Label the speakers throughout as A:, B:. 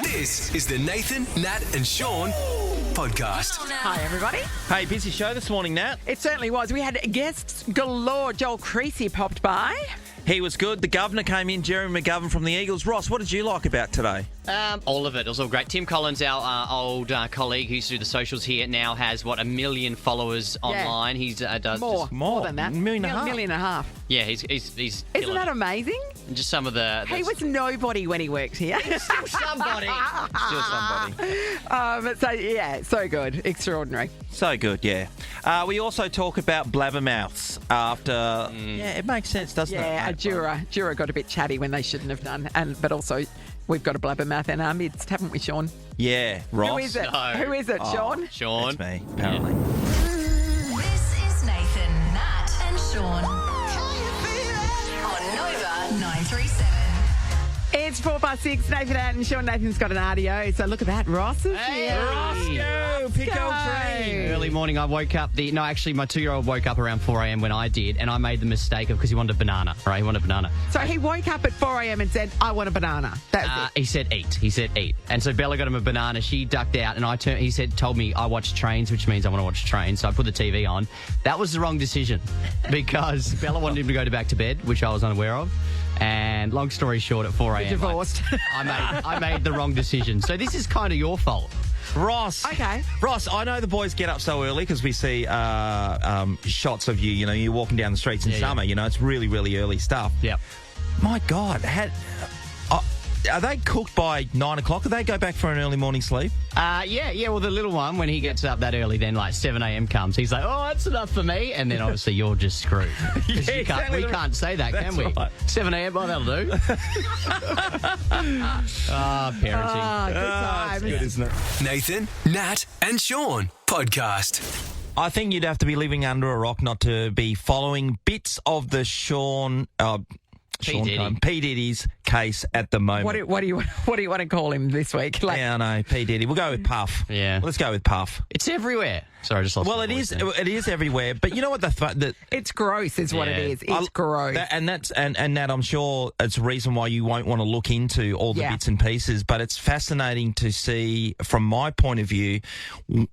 A: This is the Nathan, Nat and Sean podcast.
B: Hi, everybody.
C: Hey, busy show this morning, Nat.
B: It certainly was. We had guests galore. Joel Creasey popped by.
C: He was good. The governor came in, Jeremy McGovern from the Eagles. Ross, what did you like about today?
D: All of it. It was all great. Tim Collins, our old colleague who used to do the socials here, now has, 1 million followers online. He does
B: More than that.
C: $1.5 million.
B: Million and a half.
D: Yeah, he's
B: Isn't that amazing?
D: And just some of the
B: He was nobody when he worked here.
D: still somebody.
C: Still somebody.
B: So good. Extraordinary.
C: So good, yeah. We also talk about blabbermouths after... Yeah, it makes sense, doesn't it?
B: Yeah, a juror got a bit chatty when they shouldn't have done. But also, we've got a blabbermouth in our midst, haven't we, Sean?
C: Yeah, Ross.
B: Who is it?
D: No.
B: Who is it, Sean?
D: Sean.
C: That's me, apparently.
E: This is Nathan, Nat and Sean on Nova 937.
B: It's 4:06. Nathan Nat and Sean. Nathan's got an RDO, so look at that. Ross is here.
C: Roscoe, pick old train.
D: Early morning, I woke up. My 2-year-old woke up around 4 a.m. when I did, and I made the mistake of, because he wanted a banana, right? He wanted a banana.
B: So he woke up at 4 a.m. and said, I want a banana. That's it.
D: He said eat. And so Bella got him a banana. She ducked out, and he told me I watch Trains, which means I want to watch Trains. So I put the TV on. That was the wrong decision because Bella wanted him to go back to bed, which I was unaware of. And long story short, at 4 a.m.
B: Divorced.
D: I made the wrong decision. So this is kind of your fault.
C: Ross.
B: Okay.
C: Ross, I know the boys get up so early because we see shots of you, you're walking down the streets in summer, it's really, really early stuff.
D: Yep.
C: My God, are they cooked by 9 o'clock? Do they go back for an early morning sleep?
D: Yeah. Well, the little one, when he gets up that early, then 7 a.m. comes. He's like, oh, that's enough for me. And then obviously you're just screwed. We can't say that, can we?
C: Right.
D: 7 a.m. Oh, that'll do. Parenting.
B: Good times.
C: Good, isn't it?
A: Nathan, Nat and Sean podcast.
C: I think you'd have to be living under a rock not to be following bits of the P. Diddy's case at the moment.
B: What do you want to call him this week?
C: Yeah, I know, P. Diddy. We'll go with Puff.
D: Yeah.
C: Let's go with Puff.
D: It's everywhere. Sorry, I just lost
C: Well,
D: my
C: it
D: voice
C: is.
D: then.
C: It is everywhere. But you know what?
B: It's gross, is what it is. It's gross.
C: And that I'm sure it's a reason why you won't want to look into all the bits and pieces. But it's fascinating to see, from my point of view,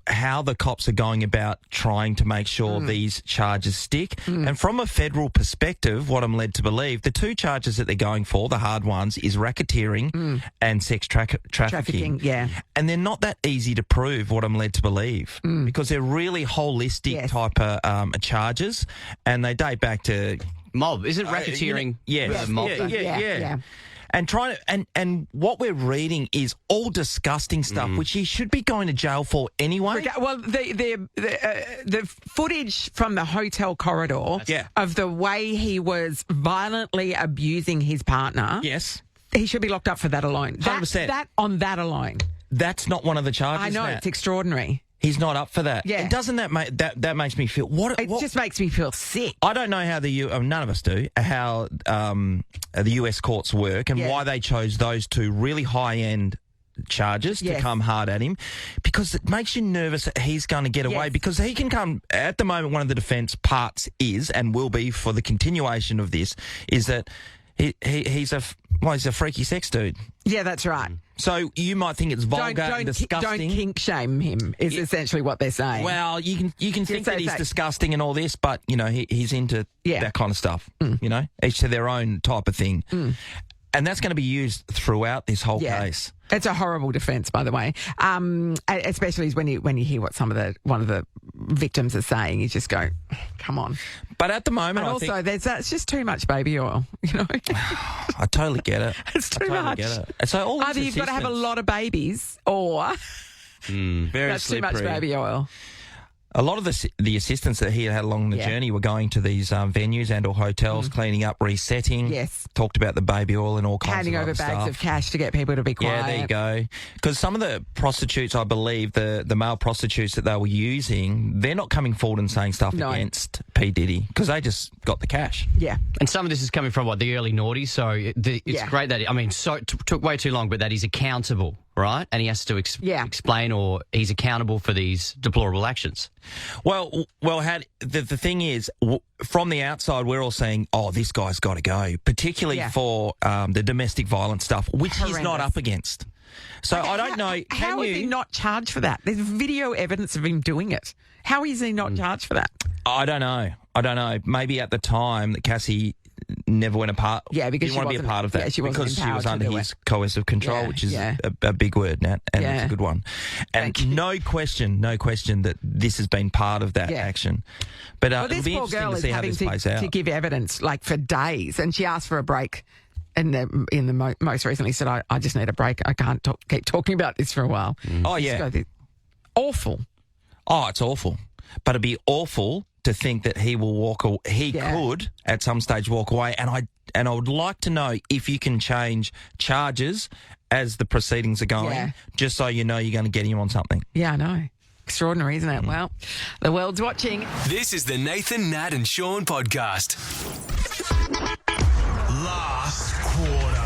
C: how the cops are going about trying to make sure these charges stick. And from a federal perspective, what I'm led to believe, the two charges that they're going for, the hard ones, is racketeering and sex trafficking.
B: Yeah.
C: And they're not that easy to prove, what I'm led to believe, because they're really holistic type of charges, and they date back to
D: mob. Isn't racketeering? Mob.
B: Yeah.
C: And what we're reading is all disgusting stuff, which he should be going to jail for anyway.
B: Well, the footage from the hotel corridor of the way he was violently abusing his partner.
C: Yes.
B: He should be locked up for that alone.
C: 100%.
B: That alone.
C: That's not one of the charges.
B: I know, it's extraordinary.
C: He's not up for that.
B: Yeah.
C: And doesn't that make that makes me feel
B: It just makes me feel sick.
C: I don't know how none of us do, how the US courts work and why they chose those two really high-end charges to come hard at him, because it makes you nervous that he's going to get away, because he can come, at the moment, one of the defence parts is, and will be for the continuation of this, is that he's a freaky sex dude.
B: Yeah, that's right.
C: So you might think it's vulgar and disgusting.
B: Don't kink shame him is essentially what they're saying.
C: Well, you can think that he's disgusting and all this, but he's into that kind of stuff. Each to their own type of thing, and that's going to be used throughout this whole case.
B: It's a horrible defence, by the way, especially when you hear what one of the victims are saying. You just go, come on.
C: But at the moment,
B: and it's just too much baby oil.
C: I totally get it.
B: It's too much.
C: Get it. So all
B: either you've got to have a lot of babies, or that's
C: slippery.
B: Too much baby oil.
C: A lot of the assistants that he had along the journey were going to these venues and or hotels, cleaning up, resetting.
B: Yes.
C: Talked about the baby oil and all kinds
B: handing
C: of
B: over
C: other
B: bags
C: stuff.
B: of cash to get people to be quiet.
C: Yeah, there you go. Because some of the prostitutes, I believe, the male prostitutes that they were using, they're not coming forward and saying stuff against P. Diddy because they just got the cash.
B: Yeah.
D: And some of this is coming from, the early noughties. So it's great that, took way too long, but that he's accountable, right? And he has to explain, or he's accountable for these deplorable actions.
C: Well, the thing is, from the outside, we're all saying, oh, this guy's got to go, particularly for the domestic violence stuff, which he's not up against. So I don't know.
B: How is he not charged for that? There's video evidence of him doing it. How is he not charged for that?
C: I don't know. Maybe at the time that Cassie never went apart.
B: Yeah, because
C: didn't
B: she
C: want to be a
B: wasn't-
C: part of that.
B: yeah, she wasn't
C: because she
B: empowered
C: was
B: to
C: under
B: do
C: his
B: it.
C: coercive control,
B: Yeah,
C: which is
B: yeah.
C: a big word, Nat, and it's
B: Yeah.
C: a good one. And
B: Thank you.
C: no question that this has been part of that
B: Yeah.
C: action. But
B: Well,
C: it'll
B: this
C: be
B: poor
C: interesting
B: girl
C: to
B: is
C: see how
B: having
C: this plays out.
B: to give evidence like for days, and she asked for a break. And most recently said, I just need a break. I can't keep talking about this for a while.
C: Oh, yeah.
B: Awful.
C: Oh, it's awful. But it'd be awful to think that he will walk. He
B: Yeah.
C: could at some stage walk away, and I would like to know if you can change charges as the proceedings are going,
B: Yeah.
C: just so you know you're going to get him on something.
B: Yeah, I know. Extraordinary, isn't it? Well, the world's watching.
A: This is the Nathan, Nat and Sean podcast. Last quarter.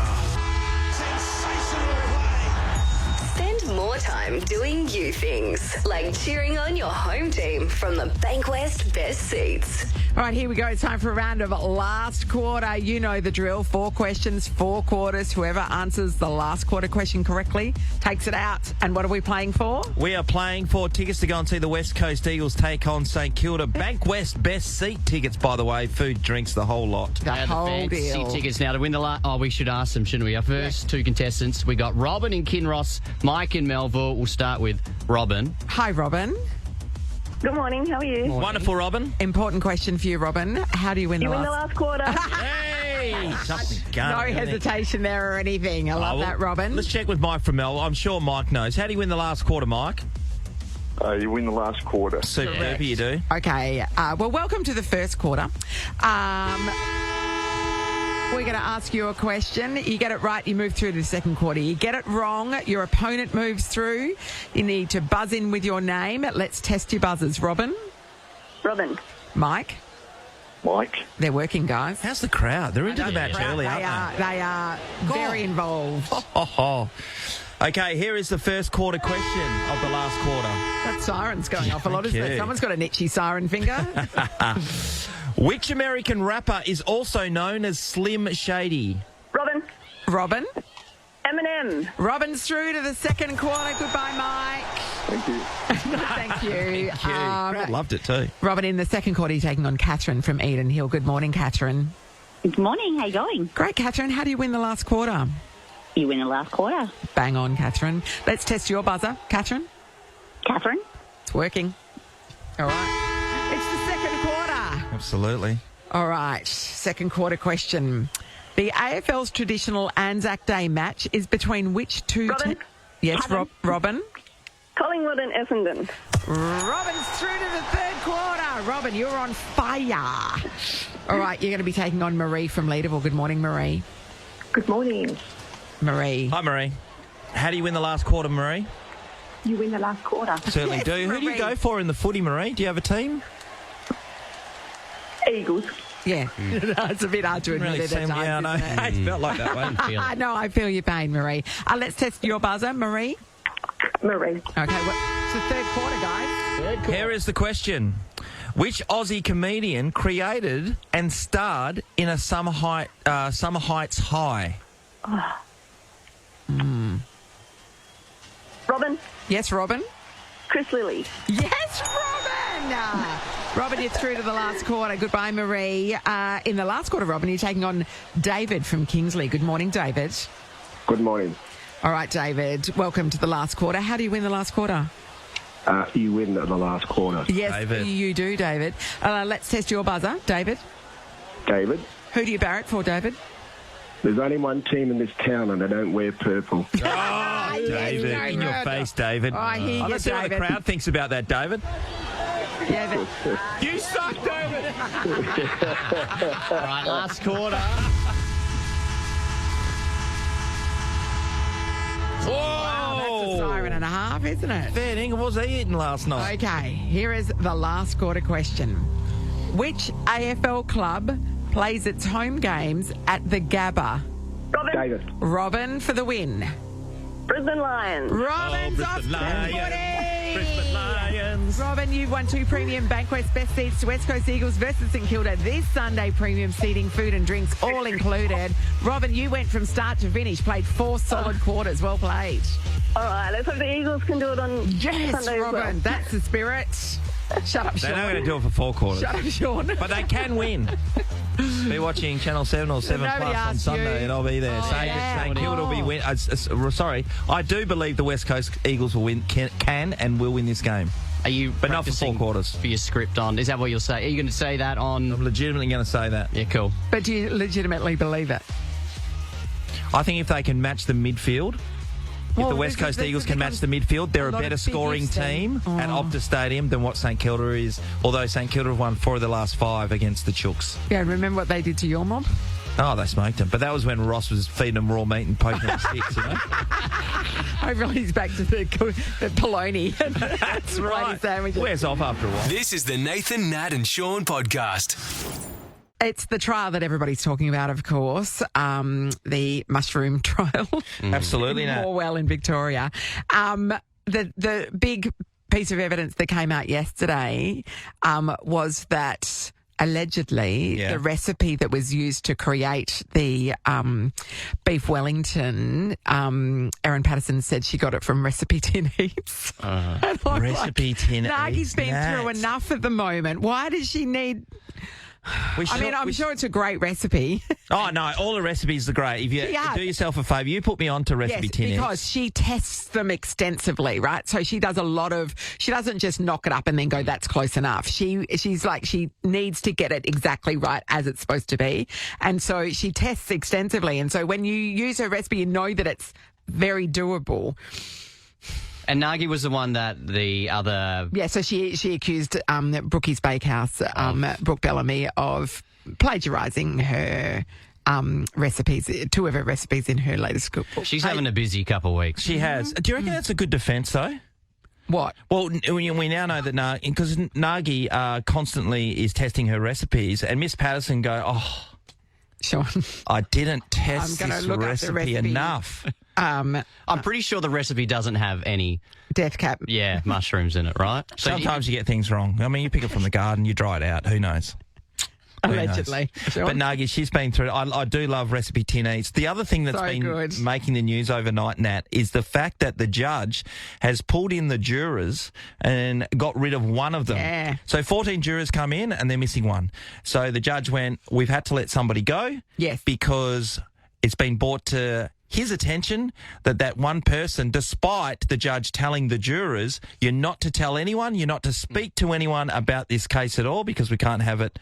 F: Spend more time doing you things, like cheering on your home team from the Bankwest Best Seats.
B: All right, here we go. It's time for a round of last quarter. You know the drill. 4 questions, 4 quarters. Whoever answers the last quarter question correctly takes it out. And what are we playing for?
C: We are playing for tickets to go and see the West Coast Eagles take on St Kilda. Bankwest Best Seat tickets, by the way. Food, drinks, the whole lot.
B: The whole
D: fancy
B: deal.
D: tickets now to win the we should ask them, shouldn't we? Our first 2 contestants. We got Robin in Kinross, Mike in Melville. We'll start with Robin.
B: Hi, Robin.
G: Good morning, how are you?
C: Wonderful, Robin.
B: Important question for you, Robin. How do you win
G: You
B: the
G: win the
B: last?
G: last quarter.
C: Hey! Something going
B: No
C: on there.
B: hesitation there or anything. I love
C: well,
B: that, Robin.
C: Let's check with Mike from Mel. I'm sure Mike knows. How do you win the last quarter, Mike?
H: You win the last quarter.
C: Super you do.
B: Okay. Well, welcome to the first quarter. We're going to ask you a question. You get it right, you move through to the second quarter. You get it wrong, your opponent moves through. You need to buzz in with your name. Let's test your buzzers. Robin?
G: Robin.
B: Mike?
H: Mike.
B: They're working, guys.
C: How's the crowd? They're into the match early,
B: They
C: aren't
B: are. They are very involved.
C: they? Okay, here is the first quarter question of the last quarter.
B: That siren's going off a lot, isn't it?
C: Okay.
B: Someone's got an itchy siren finger.
C: Which American rapper is also known as Slim Shady?
G: Robin.
B: Robin?
G: Eminem.
B: Robin's through to the second quarter. Goodbye, Mike.
H: Thank you.
B: Thank you.
C: Crowd loved it too.
B: Robin, in the second quarter, you're taking on Catherine from Eden Hill. Good morning, Catherine.
I: Good morning. How you going?
B: Great, Catherine. How do you win the last quarter?
I: You win the last quarter.
B: Bang on, Catherine. Let's test your buzzer. Catherine?
I: Catherine?
B: It's working. All right. It's the second quarter.
C: Absolutely.
B: All right. Second quarter question. The AFL's traditional Anzac Day match is between which two...
G: Robin?
B: Yes, Robin?
G: Collingwood and Essendon.
B: Robin's through to the third quarter. Robin, you're on fire. All right, you're going to be taking on Marie from Leaderville. Good morning, Marie.
G: Good morning.
B: Marie.
C: Hi, Marie. How do you win the last quarter, Marie?
G: You win the last quarter.
C: Certainly
B: Yes,
C: do. Who do you
B: Marie.
C: go for in the footy, Marie? Do you have a team?
G: Eagles.
B: Yeah, it's a bit hard to admit it at times,
C: Yeah, I know.
B: isn't it?
C: It felt like that way.
B: I know, I feel your pain, Marie. Let's test your buzzer, Marie.
G: Marie.
B: Okay, it's the third quarter, guys.
C: Here is the question. Which Aussie comedian created and starred in a Summer Heights High?
G: Robin.
B: Yes, Robin?
G: Chris Lilly.
B: Yes, Robin! Robin, you're through to the last quarter. Goodbye, Marie. In the last quarter, Robin, you're taking on David from Kingsley. Good morning, David.
H: Good morning.
B: All right, David, welcome to the last quarter. How do you win the last quarter?
H: You win the last quarter.
B: Yes,
C: David.
B: you do, David. Let's test your buzzer, David.
H: David,
B: Who do you barrack for, David?
H: there's only one team in this town and they don't wear purple.
C: Oh, David,
B: yes,
C: in your
B: David.
C: face, David.
B: All right, here you go,
C: Let's see what the
B: David.
C: crowd thinks about that, David.
B: Yeah,
C: You suck, David.
D: All right, last quarter.
B: that's a siren and a half, isn't it?
C: Fair dinkum, what was he eating last night?
B: Okay, here is the last quarter question. Which AFL club plays its home games at the Gabba?
G: Robin.
H: David.
B: Robin for the win.
G: Brisbane Lions.
B: Robin's off
C: Brisbane
B: the
C: Lions.
B: footy.
C: Brisbane Lions.
B: Robin, you've won 2 premium Bankwest Best Seats to West Coast Eagles versus St Kilda this Sunday. Premium seating, food and drinks all included. Robin, you went from start to finish, played 4 solid quarters. Well played.
G: All right, let's hope the Eagles can do it on
B: Yes,
G: Sunday as
B: Robin,
G: well.
B: that's the spirit. Shut up, Sean.
C: They're not going to do it for 4 quarters.
B: Shut up, Sean.
C: But they can win. Be watching Channel 7 or 7
B: Nobody
C: Plus on
B: asked
C: Sunday
B: you.
C: and I'll be there.
B: Oh,
C: St Kilda will be win. Sorry, I do believe the West Coast Eagles will win, can and will win this game.
D: Are you
C: But not for 4 quarters.
D: for your script on? Is that what you'll say? Are you going to say that on?
C: I'm legitimately going to say that.
D: Yeah, cool.
B: But do you legitimately believe it?
C: I think if they can match the midfield,
B: Well,
C: if the West
B: this
C: Coast
B: is-
C: Eagles
B: this
C: can match the midfield, they're a
B: lot of
C: better
B: big
C: scoring
B: ifs then.
C: team at Optus Stadium than what St Kilda is, although St Kilda have won 4 of the last 5 against the Chooks.
B: Yeah, remember what they did to your mob?
C: Oh, they smoked them. But that was when Ross was feeding them raw meat and poking them sticks, you know?
B: Hopefully he's back to the polony.
C: That's right.
B: Sandwiches.
C: Wears off after a while.
A: This is the Nathan, Nat and Sean podcast.
B: It's the trial that everybody's talking about, of course, the mushroom trial.
C: Absolutely, Nat.
B: Morwell in Victoria. The big piece of evidence that came out yesterday was that allegedly the recipe that was used to create the beef Wellington, Erin Patterson said she got it from Recipe Tin Heaps.
C: Recipe Tin Heaps.
B: Nagi's been through enough at the moment. Why does she need... I'm sure it's a great recipe.
C: Oh, no, all the recipes are great. If you do yourself a favour, you put me on to Recipe Tin Heaps.
B: Because she tests them extensively, right? So she does she doesn't just knock it up and then go, that's close enough. She's like, she needs to get it exactly right as it's supposed to be. And so she tests extensively. And so when you use her recipe, you know that it's very doable.
D: And Nagi was the one that the other...
B: Yeah, so she accused Brookie's Bakehouse, Brooke Bellamy, of plagiarising her recipes, 2 of her recipes in her latest cookbook.
D: She's having a busy couple of weeks.
C: She has. Do you reckon that's a good defence, though?
B: What?
C: Well, we now know that because Nagi constantly is testing her recipes, and Miss Patterson go,
B: Sean,
C: I didn't test this recipe enough.
D: I'm pretty sure the recipe doesn't have any
B: death cap.
D: Yeah, mushrooms in it, right? So
C: sometimes you get things wrong. I mean, you pick it from the garden, you dry it out. Who knows?
B: Allegedly. Sure.
C: But Nagi, she's been through it. I do love Recipe Tin Eats. The other thing that's been making the news overnight, Nat, is the fact that the judge has pulled in the jurors and got rid of one of them.
B: Yeah.
C: So 14 jurors come in and they're missing one. So the judge went, we've had to let somebody go.
B: Yes.
C: Because it's been brought to his attention that one person, despite the judge telling the jurors, you're not to tell anyone, you're not to speak to anyone about this case at all because we can't have it...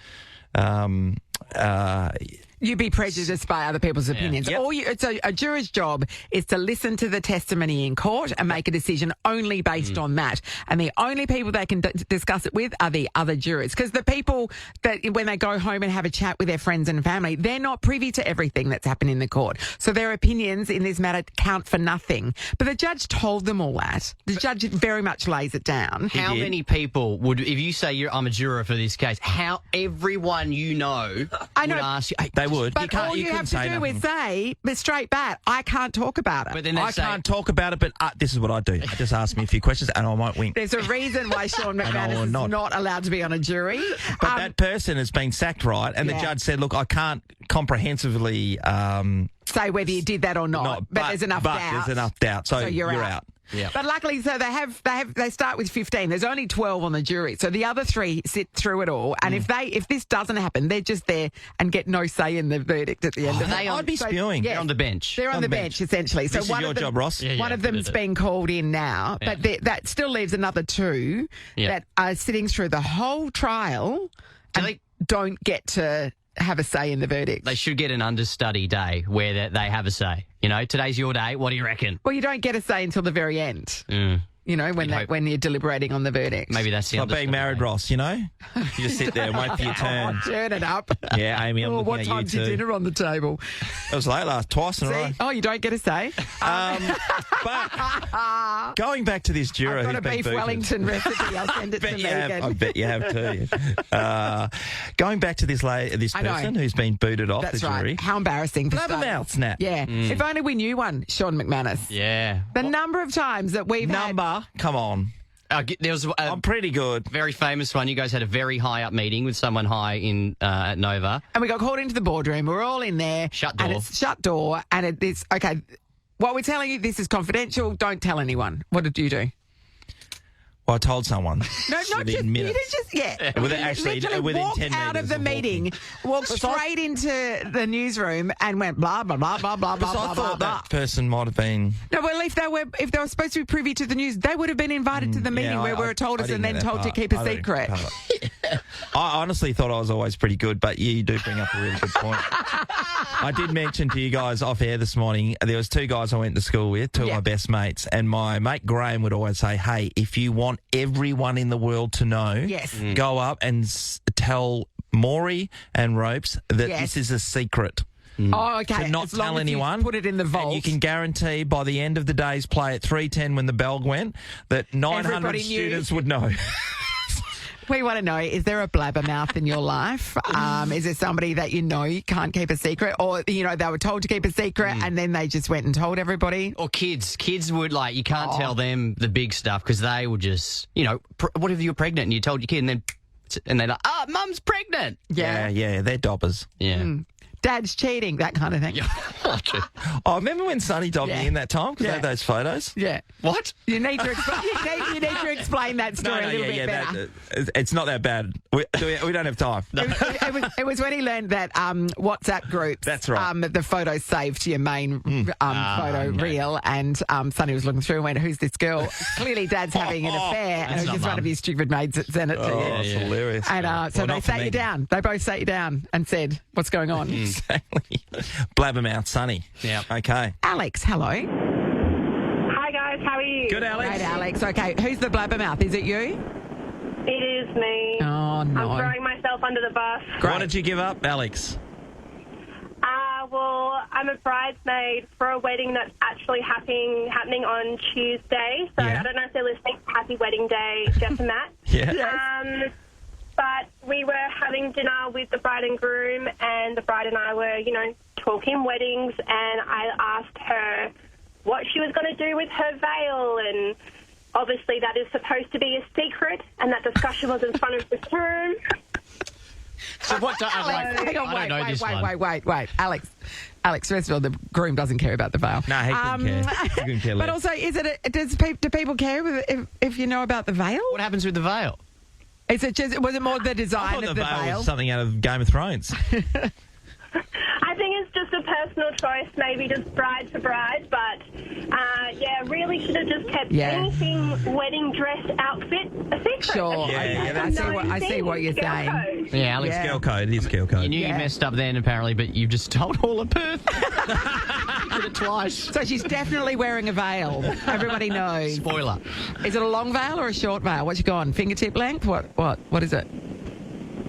B: You'd be prejudiced by other people's opinions.
C: Yep.
B: So a juror's job is to listen to the testimony in court and make a decision only based on that. And the only people they can discuss it with are the other jurors. Because the people that, when they go home and have a chat with their friends and family, they're not privy to everything that's happened in the court. So their opinions in this matter count for nothing. But the judge told them all that. The judge very much lays it down.
D: How many people would, if you say I'm a juror for this case, how everyone you know would ask you...
C: They would.
B: But all you have to do is say, but straight back, I can't talk about it.
D: But then
C: I can't talk about it, but this is what I do. I just ask me a few questions and I won't wink.
B: There's a reason why Sean McManus is not allowed to be on a jury.
C: But that person has been sacked, right? And the judge said, look, I can't comprehensively...
B: say whether you did that or not. But there's enough doubt.
C: There's enough doubt. So you're out.
B: Yeah. But luckily, so they start with 15. There's only 12 on the jury, so the other 3 sit through it all. And if this doesn't happen, they're just there and get no say in the verdict at the end of it.
C: I'd be spewing.
D: They're on the bench.
B: They're on the bench essentially. So
C: this is your job, Ross.
B: One of them's been called in now, but that still leaves another 2 that are sitting through the whole trial and don't get to have a say in the verdict.
D: They should get an understudy day where they have a say. You know, today's your day. What do you reckon?
B: Well, you don't get a say until the very end. You know, when you're deliberating on the verdict.
D: Maybe that's the
C: like being married, Ross, you know? You just sit there and wait for your turn.
B: Turn it up.
C: Yeah, Amy, I'm looking at you too.
B: What time's your dinner on the table?
C: It was late twice in a row.
B: Oh, you don't get a say?
C: But going back to this juror who's been
B: beef
C: booted.
B: Wellington recipe. I'll send it to Megan.
C: I bet you have too. Going back to this person who's been booted off the jury.
B: Right. How embarrassing.
C: Blabbermouth snap.
B: Yeah. If only we knew one, Sean McManus.
D: Yeah.
B: The number of times that we've had...
C: Come on.
D: There was a
C: I'm pretty good.
D: very famous one. You guys had a very high up meeting with someone high in at Nova.
B: And we got called into the boardroom. We're all in there.
D: Shut door.
B: And it's shut door. And it's, okay, what we're telling you, this is confidential. Don't tell anyone. What did you do?
C: Well, I told someone.
B: No, not just, you didn't just, literally
C: within
B: walked
C: 10
B: out of
C: metres
B: the
C: of
B: meeting, walked straight into the newsroom and went blah, blah, blah, blah, blah, blah,
C: So I
B: blah,
C: thought
B: blah.
C: that person might have been.
B: No, well, if they were supposed to be privy to the news, they would have been invited to the meeting where we were told us and then told to keep a secret.
C: I honestly thought I was always pretty good, but you do bring up a really good point. I did mention to you guys off air this morning, there was 2 guys I went to school with, 2 of my best mates, and my mate Graham would always say, hey, if you want everyone in the world to know, go up and tell Maury and Ropes that this is a secret.
B: Oh, okay.
C: To not
B: as long
C: tell
B: as you
C: anyone.
B: put it in the vault.
C: And you can guarantee by the end of the day's play at 3:10 when the bell went that 900
B: Everybody knew.
C: students would know.
B: We want to know, is there a blabbermouth in your life? Is there somebody that you know you can't keep a secret? Or, you know, they were told to keep a secret and then they just went and told everybody?
D: Or kids. Kids would, like, you can't tell them the big stuff because they would just, you know, what if you're pregnant and you told your kid and they're like, mum's pregnant.
C: Yeah, they're dobbers.
D: Yeah.
B: Dad's cheating, that kind of thing.
C: Oh, remember when Sonny dobbed me in that time because I had those photos?
B: Yeah.
D: What?
B: You need to explain that story a little bit better.
C: It's not that bad. We don't have time.
B: It was when he learned that WhatsApp groups.
C: That's right.
B: The photos saved to your main photo reel, and Sonny was looking through and went, "Who's this girl?" Clearly, Dad's having an affair, and it was just one of his stupid maids that sent it to you.
C: It's hilarious.
B: And so they sat you down. They both sat you down and said, "What's going on?"
C: Exactly. Blabbermouth Sonny.
D: Yeah.
C: Okay.
B: Alex, hello.
G: Hi, guys. How are you?
C: Good, Alex.
B: Great, Alex. Okay, who's the blabbermouth? Is it you?
G: It is me.
B: Oh, no.
G: I'm throwing myself under the bus.
C: Why did you give up, Alex?
G: Well, I'm a bridesmaid for a wedding that's actually happening on Tuesday. So I don't know if they're listening. Happy wedding day, Jeff and Matt. But we were having dinner with the bride and groom, and the bride and I were, you know, talking weddings, and I asked her what she was going to do with her veil, and obviously that is supposed to be a secret, and that discussion was in front of the room.
D: So what?
B: Hang on,
D: I don't know this one.
B: wait. Alex, first of all, the groom doesn't care about the veil.
C: No, he couldn't care. He couldn't care less.
B: But also, do people care if you know about the veil?
D: What happens with the veil?
B: Was it more the
C: I
B: design
C: thought
B: of
C: the
B: the
C: veil
B: veil?
C: was something out of Game of Thrones.
G: I think it's just a personal choice, maybe just bride to bride, but really should have just kept anything wedding dress outfit a secret.
B: Sure. I see what you're saying.
D: Yeah, Alex.
C: Girl code. It is girl code.
D: You knew you messed up then, apparently, but you've just told all of Perth. You did it twice.
B: So she's definitely wearing a veil. Everybody knows.
D: Spoiler.
B: Is it a long veil or a short veil? What's you gone? Fingertip length? What is it?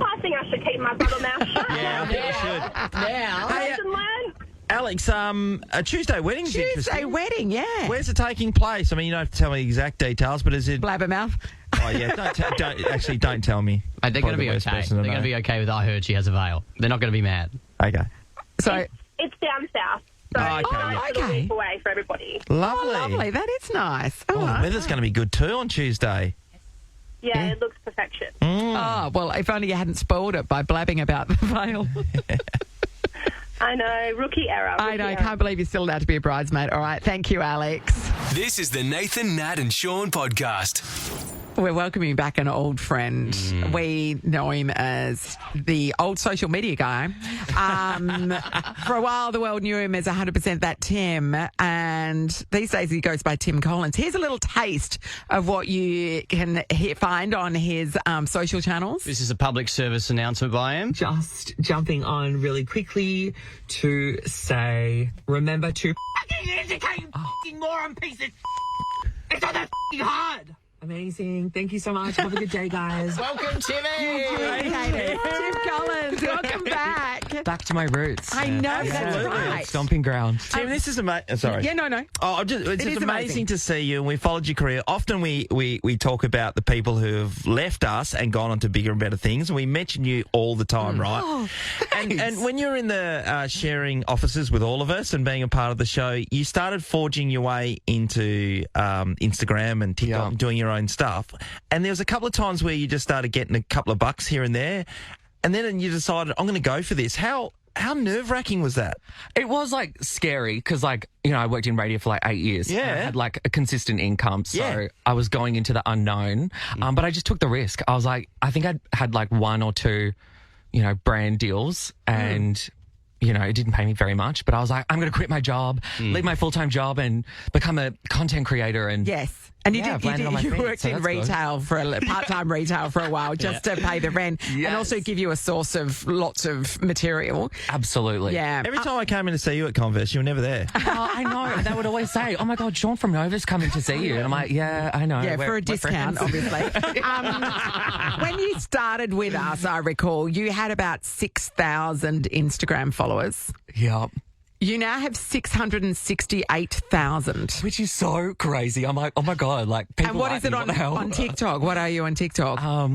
G: I think I should keep my bottle mouth shut.
C: Yeah, I think you should.
B: Now.
G: Lesson learned.
C: Alex, a Tuesday wedding's
B: Tuesday
C: interesting.
B: wedding, yeah.
C: Where's it taking place? I mean, you don't have to tell me exact details, but is it...
B: Blabbermouth.
C: Oh, yeah. Don't tell me.
D: They're going to be okay. They're going to be okay with I heard she has a veil. They're not going to be mad.
C: Okay.
B: So
G: It's down south. So it's a week away for everybody.
C: Lovely.
B: lovely. That is nice.
C: Oh, the weather's going to be good too on Tuesday.
G: Yeah, it looks perfection.
B: Oh, well, if only you hadn't spoiled it by blabbing about the veil.
G: I know, rookie error.
B: I know, can't believe you're still allowed to be a bridesmaid. All right, thank you, Alex.
A: This is the Nathan, Nat and Sean podcast.
B: We're welcoming back an old friend. We know him as the old social media guy. For a while, the world knew him as 100% That Tim, and these days he goes by Tim Collins. Here's a little taste of what you can find on his social channels.
D: This is a public service announcement by him.
J: Just jumping on really quickly to say, remember to educate you fucking moron piece of It's not that fucking hard. Amazing. Thank you so much. Have a good day, guys.
D: Welcome, Timmy.
B: Tim Collins, welcome back.
J: Back to my roots.
B: I know, that's
C: Absolutely.
B: right.
J: Stomping ground.
C: Tim, this is amazing. Sorry.
B: Yeah, no.
C: Oh, it's
B: It
C: just
B: is
C: amazing
B: amazing
C: to see you, and we followed your career. Often we talk about the people who have left us and gone on to bigger and better things, and we mention you all the time, right?
B: Oh,
C: and when you're in the sharing offices with all of us and being a part of the show, you started forging your way into Instagram and TikTok, and doing your own stuff. And there was a couple of times where you just started getting a couple of bucks here and there, and then you decided, I'm going to go for this. How nerve-wracking was that?
K: It was, like, scary because, like, you know, I worked in radio for, like, 8 years.
C: Yeah.
K: I had, like, a consistent income, so
C: Yeah.
K: I was going into the unknown. But I just took the risk. I was like, I think I'd had, like, 1 or 2, you know, brand deals and... You know, it didn't pay me very much, but I was like, I'm going to quit my job, leave my full-time job and become a content creator. And
B: Yes. And
K: Yeah, I've landed on my
B: you
K: feet,
B: worked
K: so
B: in
K: that's good.
B: retail part-time retail for a while just to pay the rent and
K: Yes.
B: also give you a source of lots of material.
K: Absolutely.
B: Yeah.
C: Every time I came in to see you at Converse, you were never there.
K: I know. They would always say, oh, my God, Sean from Nova's coming to see you. And I'm like, yeah, I know.
B: Yeah, for a
K: We're
B: discount,
K: friends.
B: obviously. When you started with us, I recall, you had about 6,000 Instagram followers.
K: Yeah.
B: You now have 668,000.
K: Which is so crazy. I'm like, oh, my God. Like, people
B: And what
K: like
B: is it
K: me, what the hell?
B: on TikTok? What are you on TikTok?
K: I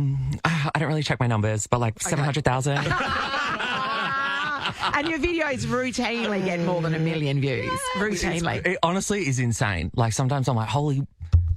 K: don't really check my numbers, but like 700,000.
B: And your videos routinely get more than 1 million views. Routinely.
K: It honestly is insane. Like, sometimes I'm like, holy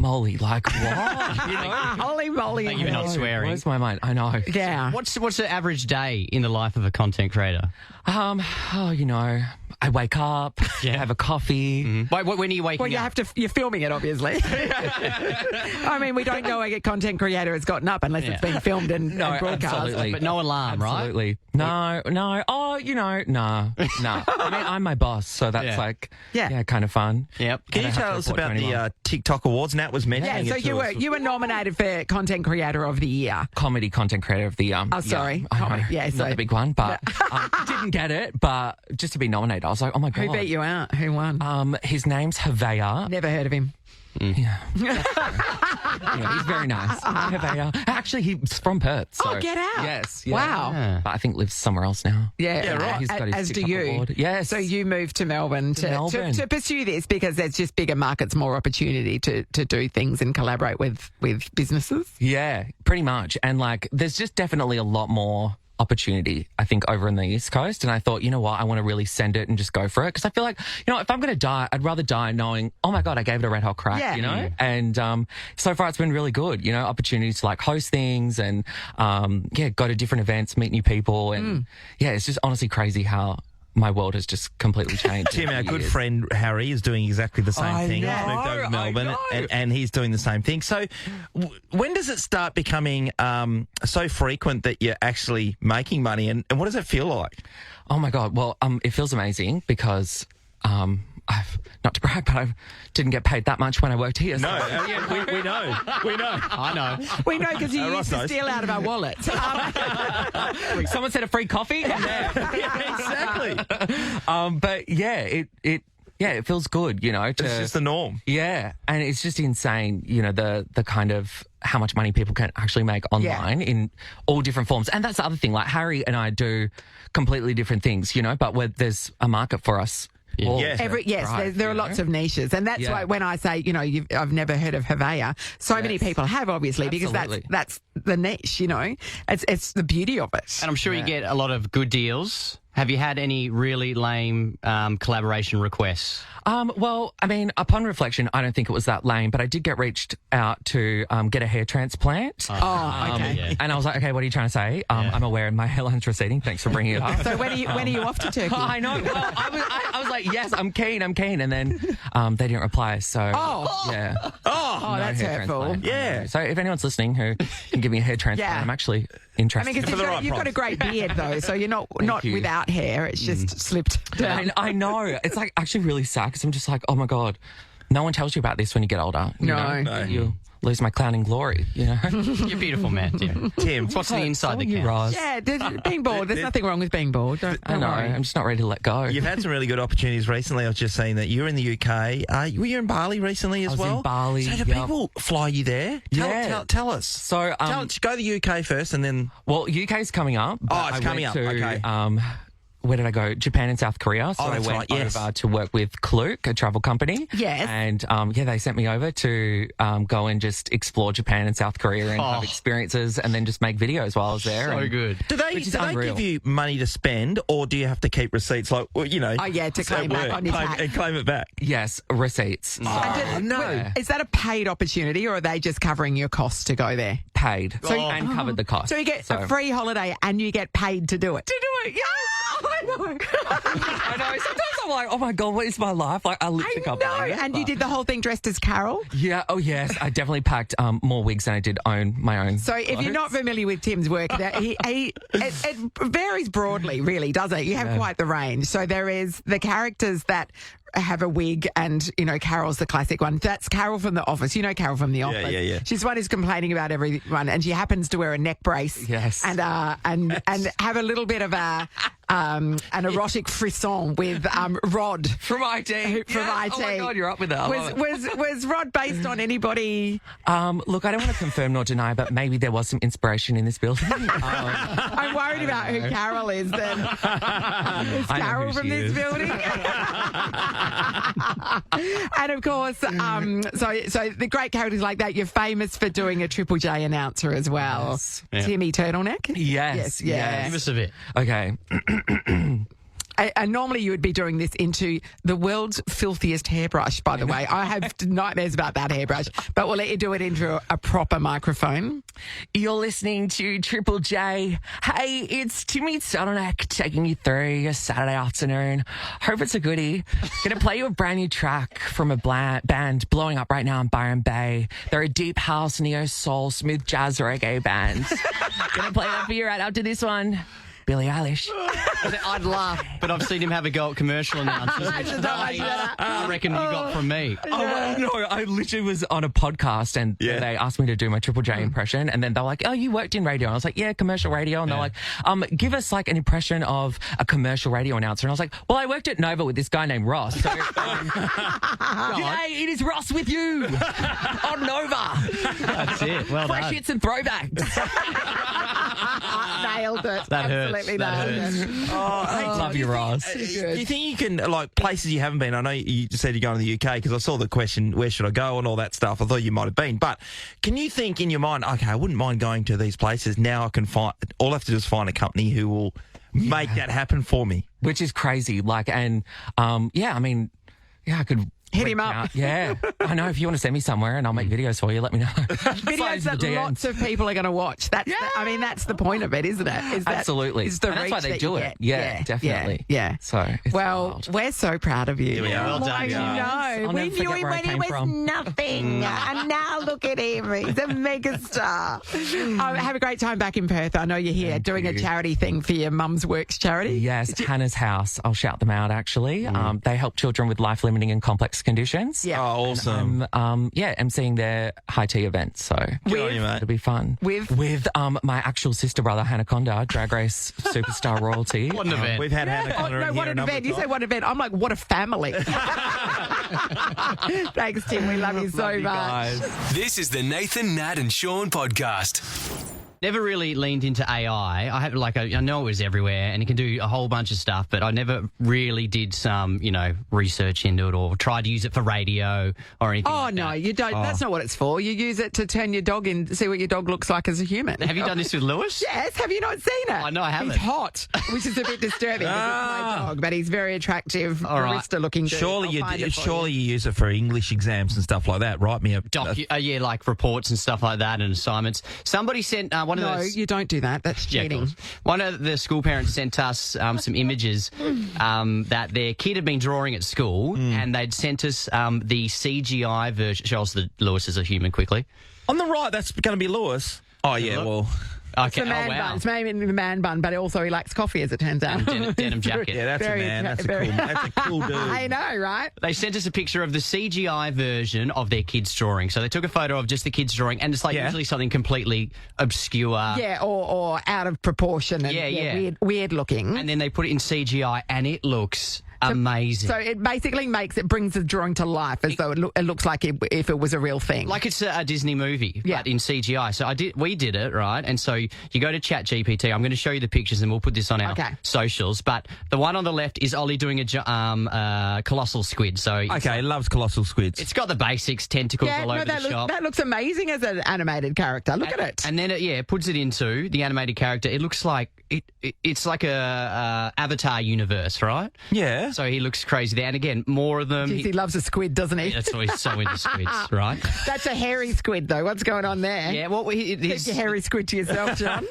K: moly, like, what? You know?
B: Holy moly.
D: Thank you for not swearing.
K: Blows my mind. I know.
B: Yeah.
D: What's the average day in the life of a content creator?
K: You know, I wake up, have a coffee.
D: Wait, when are you waking
B: Well, you
D: up?
B: have to. You're filming it, obviously. I mean, we don't know a content creator has gotten up unless it's been filmed and broadcast.
K: Absolutely.
D: But no alarm, right?
K: Absolutely. No. Oh, you know, nah. I mean, I'm my boss, so that's kind of fun.
D: Yep.
C: Can you
K: have to
C: tell us
K: report to
C: about
K: anyone.
C: the TikTok Awards? Nat was mentioning
B: Yeah, so
C: it to us.
B: you were nominated for Content Creator of the Year.
K: Comedy Content Creator of the Year.
B: Oh, sorry.
K: I know.
B: Comedy. Yeah,
K: Not
B: so
K: the big one, but didn't get it. But just to be nominated, I was like, oh my God.
B: who beat you out? Who won?
K: His name's Havea.
B: Never heard of him.
K: Yeah, he's very nice. Havea. Actually, he's from Perth. So.
B: Oh, get out.
K: Yes. Yeah.
B: Wow.
D: Yeah.
K: But I think lives somewhere else now.
B: Yeah,
C: right.
K: He's got his
B: as do
K: TikTok
B: you.
K: award. Yes.
B: So you moved to Melbourne to pursue this because there's just bigger markets, more opportunity to do things and collaborate with businesses.
K: Yeah, pretty much. And like, there's just definitely a lot more opportunity, I think, over in the East Coast. And I thought, you know what, I want to really send it and just go for it. Because I feel like, you know, if I'm going to die, I'd rather die knowing, oh my God, I gave it a red hot crack, you know? And so far it's been really good, you know, opportunities to like host things and, go to different events, meet new people. And it's just honestly crazy how my world has just completely changed.
C: Tim, our good friend Harry is doing exactly the same thing. He's moved over to Melbourne and he's doing the same thing. So when does it start becoming so frequent that you're actually making money and what does it feel like?
K: Oh my God. Well, it feels amazing because I've, not to brag, but I didn't get paid that much when I worked here. So.
C: No, we know. We know.
D: I know.
B: We know because you used
C: Ross
B: to
C: knows.
B: steal out of our wallets.
K: Someone said a free coffee?
C: Exactly.
K: But it feels good, you know.
C: It's just the norm.
K: Yeah, and it's just insane, you know, the kind of how much money people can actually make online in all different forms. And that's the other thing, like Harry and I do completely different things, you know, but where there's a market for us. all
C: Yeah.
K: to
B: there are lots of niches, and that's why when I say, you know, I've never heard of Havea, so many people have, obviously, because that's the niche, you know. It's the beauty of it.
D: And I'm sure you get a lot of good deals. Have you had any really lame collaboration requests?
K: Well, I mean, upon reflection, I don't think it was that lame, but I did get reached out to get a hair transplant.
B: Okay.
K: And I was like, okay, what are you trying to say? I'm aware my hairline's receding. Thanks for bringing it up.
B: So when are you off to Turkey?
K: I know. Well, I was like, yes, I'm keen. And then they didn't reply. So, yeah.
B: Oh, that's hurtful.
C: Yeah.
K: So if anyone's listening who can give me a hair transplant, I'm actually
B: I
K: interested.
B: mean, because you've got a great beard, though, so you're not
K: you.
B: without hair. It's just slipped down.
K: I know. It's like actually really sad because I'm just like, oh my God, no one tells you about this when you get older. You know? You lose my clowning glory, you know?
D: You're beautiful, man, Tim.
C: Tim.
D: It's what's the inside that
K: you,
D: counts.
K: Roz.
B: Yeah, being bored. There's nothing wrong with being bored. Don't
K: I know.
B: worry.
K: I'm just not ready to let go.
C: You've had some really good opportunities recently. I was just saying that you're in the UK. Were you in Bali recently as
K: I was
C: well?
K: in Bali,
C: So do people fly you there? Tell us.
K: So,
C: go to the UK first and then...
K: well, UK's coming up.
C: Oh, it's coming up. Okay.
K: where did I go? Japan and South Korea. So I
C: that's
K: went
C: right, yes.
K: over to work with Klook, a travel company.
B: Yes.
K: And they sent me over to go and just explore Japan and South Korea and have experiences and then just make videos while I was there.
D: So good.
C: Do they
K: unreal.
C: give you money to spend, or do you have to keep receipts? Like, well, you know.
B: Oh, yeah, to claim back on your tax.
C: And claim it back.
K: Yes, receipts. So
C: No.
B: Is that a paid opportunity, or are they just covering your costs to go there?
K: paid and covered the cost.
B: So you get a free holiday and you get paid to do it.
K: Yes. I know. I know. Sometimes I'm like, oh my God, what is my life? Like, I literally can't believe it.
B: And you did the whole thing dressed as Carol?
K: Yeah. Oh, yes. I definitely packed more wigs than I did own my own.
B: So if you're not familiar with Tim's work, it varies broadly, really, doesn't it? You have quite the range. So there is the characters that have a wig and, you know, Carol's the classic one. That's Carol from The Office. You know Carol from The Office.
C: Yeah.
B: She's the one who's complaining about everyone, and she happens to wear a neck brace.
K: Yes.
B: And have a little bit of an erotic frisson with Rod.
K: From IT.
B: From IT.
K: Oh my God, you're up with that.
B: Was Rod based on anybody?
K: Look, I don't want to confirm nor deny, but maybe there was some inspiration in this building.
B: I'm worried about who Carol is then. Is Carol from this building? And of course, so the great characters like that, you're famous for doing a Triple J announcer as well.
K: Yes.
B: Timmy Turtleneck?
K: Yes.
D: Give us a bit.
K: Okay.
B: And normally you would be doing this into the world's filthiest hairbrush, by the way. I have nightmares about that hairbrush, but we'll let you do it into a proper microphone.
K: You're listening to Triple J. Hey, it's Timmy Turtleneck taking you through your Saturday afternoon. Hope it's a goodie. Going to play you a brand new track from a band blowing up right now in Byron Bay. They're a deep house, neo-soul, smooth jazz reggae band. Going to play that for you right after this one. Billie Eilish.
D: I'd laugh, but I've seen him have a go at commercial announcers, which I reckon you got from me.
K: Oh, no, I literally was on a podcast and they asked me to do my Triple J impression, and then they're like, oh, you worked in radio. And I was like, yeah, commercial radio. And they're like, give us like an impression of a commercial radio announcer. And I was like, well, I worked at Nova with this guy named Ross. So, G'day, it is Ross with you on Nova.
D: That's it. Well
K: Fresh
D: done.
K: hits and throwbacks.
B: Nailed it.
D: That
B: Absolutely
D: hurts.
B: nailed it.
K: I love you, Ross.
C: Do you think you can, like, places you haven't been? I know you said you're going to the UK because I saw the question, where should I go and all that stuff. I thought you might have been. But can you think in your mind, okay, I wouldn't mind going to these places. Now I can find, all I have to do is find a company who will make that happen for me.
K: Which is crazy. Like, and, I could...
B: Hit him up.
K: Out. Yeah. I know. If you want to send me somewhere and I'll make videos for you, let me know.
B: Videos that lots of people are going to watch. That's the point of it, isn't it?
K: Absolutely.
B: Is the
K: and that's
B: reach
K: why they
B: that
K: do
B: you
K: it.
B: get.
K: Yeah, definitely.
B: Yeah.
K: So, it's wild.
B: We're so proud of you.
C: Yeah,
D: well done, guys.
K: I'll
B: We
K: never
B: knew
K: forget
B: him
K: where I
B: when he
K: came
B: was
K: from.
B: nothing. And now look at him. He's a megastar. Have a great time back in Perth. I know you're here doing a charity thing for your mum's works charity.
K: Yes, Hannah's House. I'll shout them out, actually. They help children with life-limiting and complex conditions.
B: Yeah.
C: Oh, awesome.
K: emceeing their high tea event, so
C: Good on you, mate.
K: it'll be fun.
B: With
K: my actual sister brother, Hanaconda, Drag Race superstar royalty.
D: What an event.
C: We've had Hannah
B: Oh, no, what an event. You say what event. I'm like, what a family. Thanks, Tim. We love you so much.
A: This is the Nathan, Nat and Sean podcast.
D: Never really leaned into AI. I know it was everywhere and it can do a whole bunch of stuff, but I never really did some, research into it or tried to use it for radio or anything.
B: Oh,
D: like
B: no,
D: that.
B: you don't. That's not what it's for. You use it to turn your dog in, see what your dog looks like as a human.
D: Have you done this with Lewis?
B: Yes. Have you not seen it?
D: Oh, no, I haven't.
B: He's hot, which is a bit disturbing because it's my dog, but he's very attractive,
D: All right.
B: barista-looking dude.
C: Surely
B: I'll find
C: you use it for English exams and stuff like that. Write me a...
D: like reports and stuff like that and assignments. Somebody sent one of those...
B: No, you don't do that. That's cheating.
D: One of the school parents sent us some images that their kid had been drawing at school and they'd sent us the CGI version. Show us the Lewis as a human quickly.
C: On the right, that's going to be Lewis. Oh, yeah, well...
B: It's the man bun. It's maybe the man bun, but also he likes coffee, as it turns out.
D: Denim jacket.
C: Yeah, that's a man. That's a cool dude.
B: I know, right?
D: They sent us a picture of the CGI version of their kid's drawing. So they took a photo of just the kid's drawing, and it's usually something completely obscure.
B: Yeah, or out of proportion and weird looking.
D: And then they put it in CGI, and it looks Amazing.
B: So it basically brings the drawing to life as though it looks like if it was a real thing.
D: Like it's a Disney movie, but in CGI. So we did it, right? And so you go to ChatGPT. I'm going to show you the pictures and we'll put this on our socials. But the one on the left is Ollie doing a colossal squid. So
C: he loves colossal squids.
D: It's got the basics, tentacles all over the shop.
B: That looks amazing as an animated character. Look at it.
D: And then it puts it into the animated character. It looks like it's like a Avatar universe, right?
C: Yeah.
D: So he looks crazy there. And again, more of them.
B: Jeez, he loves a squid, doesn't he?
D: That's why he's so into squids, right?
B: That's a hairy squid, though. What's going on there?
D: Yeah, well,
B: keep your hairy squid to yourself, John.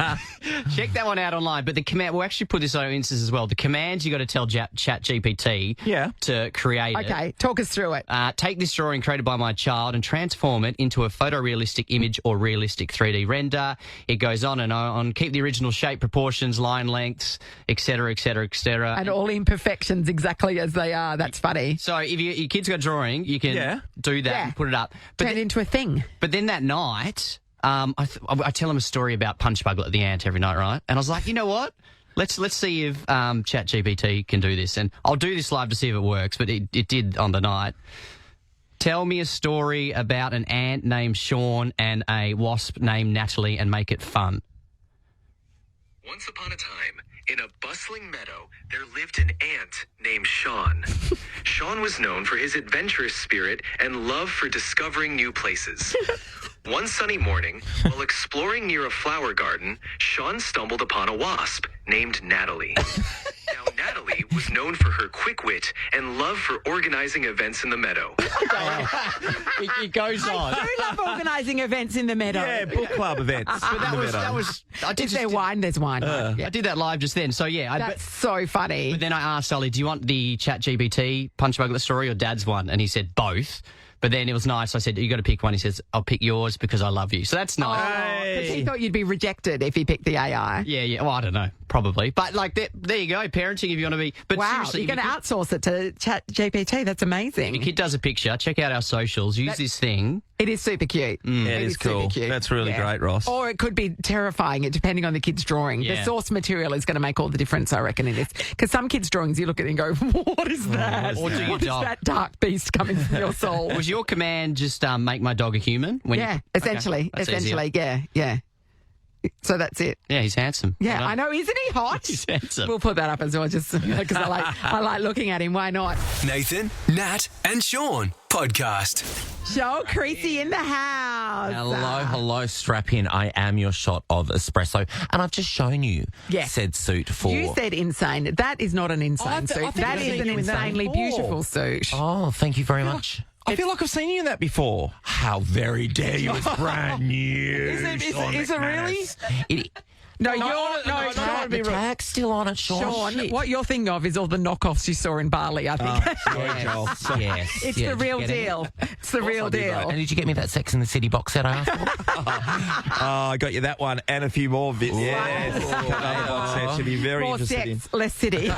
D: Check that one out online. But the command, we'll actually put this on Insta as well. The commands you got to tell ChatGPT to create it.
B: Okay, talk us through it.
D: Take this drawing created by my child and transform it into a photorealistic image or realistic 3D render. It goes on and on. Keep the original shape, proportions, line lengths, etc., etc., etc.
B: And all imperfections exactly as they are. That's funny.
D: So if your kid's got a drawing, you can do that and put it up. But
B: turn it into a thing.
D: But then that night, I tell him a story about Punchbuglet the ant every night, right? And I was like, you know what? Let's see if ChatGPT can do this. And I'll do this live to see if it works, but it did on the night. Tell me a story about an ant named Sean and a wasp named Natalie and make it fun.
A: Once upon a time, in a bustling meadow, there lived an ant named Sean. Sean was known for his adventurous spirit and love for discovering new places. One sunny morning, while exploring near a flower garden, Sean stumbled upon a wasp named Natalie. Now, Natalie was known for her quick wit and love for organizing events in the meadow.
D: It goes on.
B: I do love organising events in the meadow.
C: Yeah, book club events.
D: But that was.
B: Is there wine? There's wine.
D: I did that live just then. So yeah,
B: that's so funny.
D: But then I asked Ollie, "Do you want the ChatGPT Punchbuglet story or Dad's one?" And he said both. But then it was nice. I said, you got to pick one. He says, I'll pick yours because I love you. So that's nice.
B: Because he thought you'd be rejected if he picked the AI.
D: Yeah. Well, I don't know. Probably. But like, there you go. Parenting if you want to be. But
B: wow,
D: seriously,
B: you're going to outsource it to ChatGPT. That's amazing.
D: If your kid does a picture, check out our socials. Use this thing.
B: It is super cute.
C: It is cool. Cute. That's really great, Ross.
B: Or it could be terrifying, depending on the kid's drawing.
D: Yeah.
B: The source material is going to make all the difference, I reckon, in this. Because some kids' drawings, you look at it and go, what is that?
D: Or do
B: what is that dark beast coming from your soul?
D: Was your command just make my dog a human?
B: Essentially.
D: Okay.
B: Essentially, yeah. So that's it.
D: Yeah, he's handsome.
B: Yeah, I know. Isn't he hot?
D: He's handsome.
B: We'll put that up as well, just because I like looking at him. Why not?
A: Nathan, Nat, and Sean podcast.
B: Show Creasey in the house.
K: Hello, strap in. I am your shot of espresso. And I've just shown you said suit for...
B: You said insane. That is not an insane suit. That is an insanely beautiful suit.
K: Oh, thank you very much.
C: I feel like I've seen you in that before.
K: How very dare you. It's brand new.
B: Is it really? No,
K: the tag's still on it, Sean.
B: Sean, what you're thinking of is all the knockoffs you saw in Bali, I think.
K: Yes.
B: It's the real deal. It's the real deal.
K: And did you get me that Sex and the City box set I asked for?
C: I got you that one and a few more bits. Yes. Box set should be very
B: more
C: interested
B: sex,
C: in.
B: less city.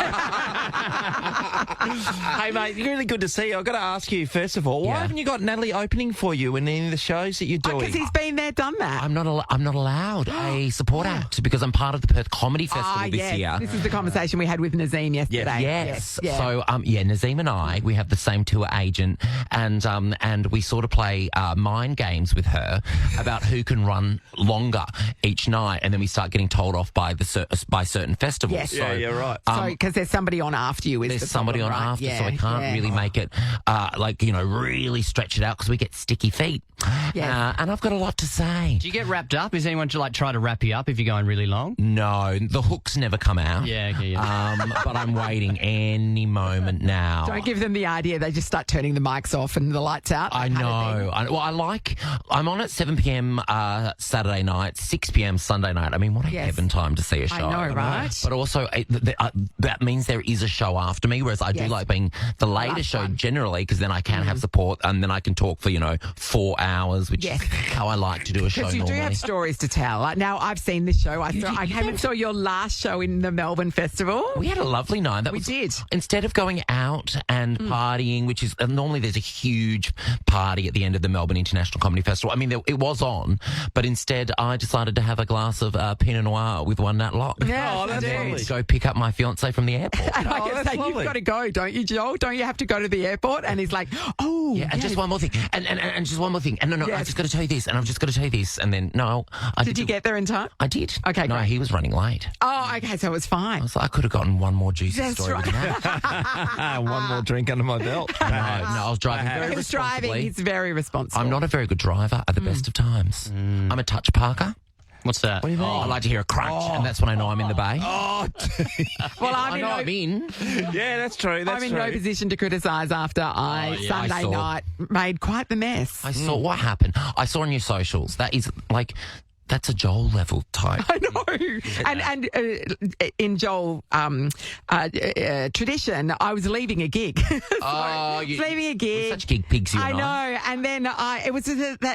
C: Hey, mate, really good to see you. I've got to ask you, first of all, why haven't you got Natalie opening for you in any of the shows that you're doing?
B: Because he's been there, done that.
K: I'm not allowed a support act because I'm part of the Perth Comedy Festival this year.
B: This is the conversation we had with Nazim yesterday.
K: Yes. So, Nazim and I, we have the same tour agent, and we sort of play mind games with her about who can run longer each night, and then we start getting told off by certain festivals.
B: Yes.
C: So, right.
B: So, because there's somebody on after you.
K: There's somebody on after, so I can't really make it, really stretch it out because we get sticky feet.
B: Yeah.
K: And I've got a lot to say.
D: Do you get wrapped up? Is anyone try to wrap you up if you're going really long?
K: No, the hooks never come out.
D: Yeah.
K: But I'm waiting any moment now.
B: Don't give them the idea. They just start turning the mics off and the lights out.
K: I know. I'm on at 7 p.m. Saturday night, 6 p.m. Sunday night. I mean, what a heaven time to see a show.
B: I know, right?
K: But also, that means there is a show after me, whereas I do like being the later show generally, because then I can have support and then I can talk for, 4 hours, which is how I like to do a show normally.
B: Because you do have stories to tell. Like, now, I've seen this show. I came and saw your last show in the Melbourne Festival.
L: We had a lovely night.
B: We did.
L: Instead of going out and partying, which is normally there's a huge party at the end of the Melbourne International Comedy Festival. I mean, it was on, but instead I decided to have a glass of Pinot Noir with one Nat Lock.
B: Yeah,
C: that's lovely.
L: To go pick up my fiancé from the airport.
B: And I can say, you've got to go, don't you, Joel? Don't you have to go to the airport? And he's like, oh.
L: Yeah, and just one more thing. And just one more thing. And no,
B: Yes.
L: I've just got to tell you this, and I've just got to tell you this. And then, no.
B: Did you get there in time?
L: I did.
B: Okay,
L: No,
B: great.
L: he was running late.
B: Oh, okay, so it was fine.
L: I was like, I could have gotten one more juicy
B: That's
L: story
B: right.
L: with that.
C: One more drink under my belt.
L: No, I was driving very
B: He was driving.
L: responsibly.
B: He's very responsible.
L: I'm not a very good driver at the best of times. I'm a touch parker.
D: What's that?
C: What do you mean?
L: I like to hear a crunch, and that's when I know I'm in the bay.
C: Oh,
B: Well,
L: I know I'm in.
C: yeah, that's true. That's
B: I'm in
C: true.
B: no position to criticise after I
L: yeah,
B: Sunday
L: I saw.
B: night made quite the mess.
L: I saw what happened. I saw on your socials. That is like, that's a Joel level type.
B: I know. And in Joel tradition, I was leaving a gig. Leaving a gig.
L: We're such gig pigs, you
B: I
L: and
B: know. And then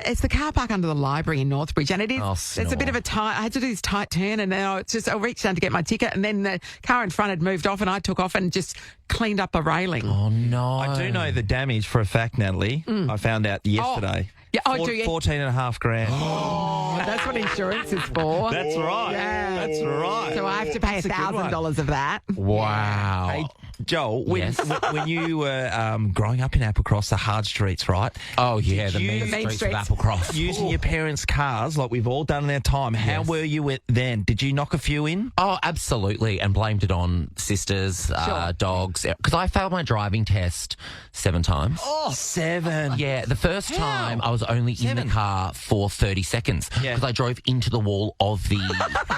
B: it's the car park under the library in Northbridge, and it is.
L: Oh,
B: it's a bit of a tight. I had to do this tight turn, and then I reached down to get my ticket, and then the car in front had moved off, and I took off and just cleaned up a railing.
L: Oh, no.
C: I do know the damage for a fact, Natalie. I found out yesterday.
B: Yeah, do you?
C: 14.5 grand.
B: Oh, that's what insurance is for.
C: That's right.
B: Yeah.
C: That's right.
B: So I have to pay
C: That's a good one.
B: $1,000 of that.
L: Wow.
C: Hey, Joel, when,
L: Yes.
C: when you were growing up in Applecross, the hard streets, right?
L: Oh, yeah, the
C: you-
L: mean
C: The
B: mean
L: streets of
B: streets.
L: Applecross.
C: Using your parents' cars like we've all done in our time. How
L: Yes.
C: were you then? Did you knock a few in?
L: Oh, absolutely, and blamed it on sisters, dogs, because I failed my driving test 7 times.
C: Oh, 7.
L: Yeah, the first time I was only in the car for 30 seconds because
C: Yeah.
L: I drove into the wall of the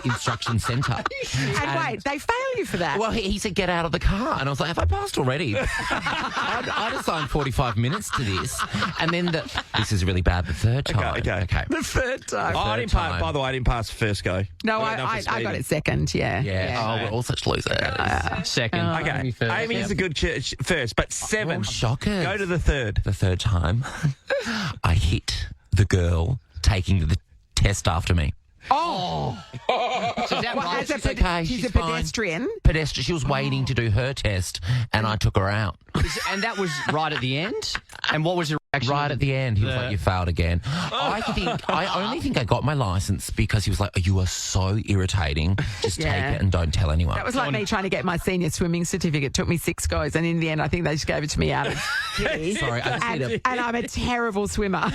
L: instruction centre.
B: And wait, they fail you for that.
L: Well, he said, get out of the car. And I was like, have I passed already? I'd assigned 45 minutes to this. And then this is really bad the third time.
C: Okay.
B: The third time.
C: Oh, I
L: third
C: didn't pass.
L: time.
C: By the way, I didn't pass the first go.
B: No,
C: got enough
B: I
C: for
B: got
C: speeding.
B: it second, yeah.
L: Yeah. Oh, we're all such losers.
D: Second.
C: Okay.
D: Amy first.
C: Amy's a good first, but 7.
L: Oh, shocker.
C: Go to the third.
L: The third time, I hit the girl taking the test after me.
B: Oh,
D: So is that
B: well,
D: right?
B: as a
L: She's okay,
B: she's a
L: she's fine.
B: pedestrian.
L: Pedestrian. She was waiting to do her test, and I took her out.
D: And that was right at the end? And what was your reaction?
L: Right at the end, he was like, "You failed again." I only think I got my license because he was like, "You are so irritating. Just
B: Yeah.
L: take it and don't tell anyone."
B: That was like me trying to get my senior swimming certificate. It took me 6 goes, and in the end, I think they just gave it to me out of pity.
L: Sorry, I just need
B: and I'm a terrible swimmer.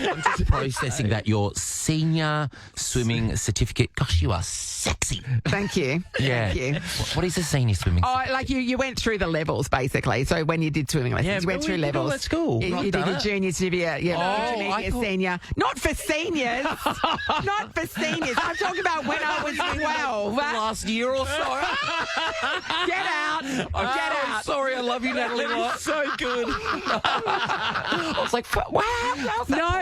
L: processing that your senior swimming certificate. Gosh, you are sexy.
B: Thank you.
L: Yeah.
B: Thank you.
L: What is a senior swimming?
B: Oh, like you went through the levels basically. So when you did swimming lessons,
C: Yeah,
B: you went
C: but
B: through
C: we did all
B: levels.
C: that at school.
B: You,
C: I've
B: you did
C: done
B: your
C: it.
B: junior certificate, intermediate, senior. Not for seniors. Not for seniors. I'm talking about when I was 12.
L: Last year or so.
B: Get out. Get out.
L: Sorry, I love you, Natalie.
C: You're so good.
L: I was like, wow.
B: No.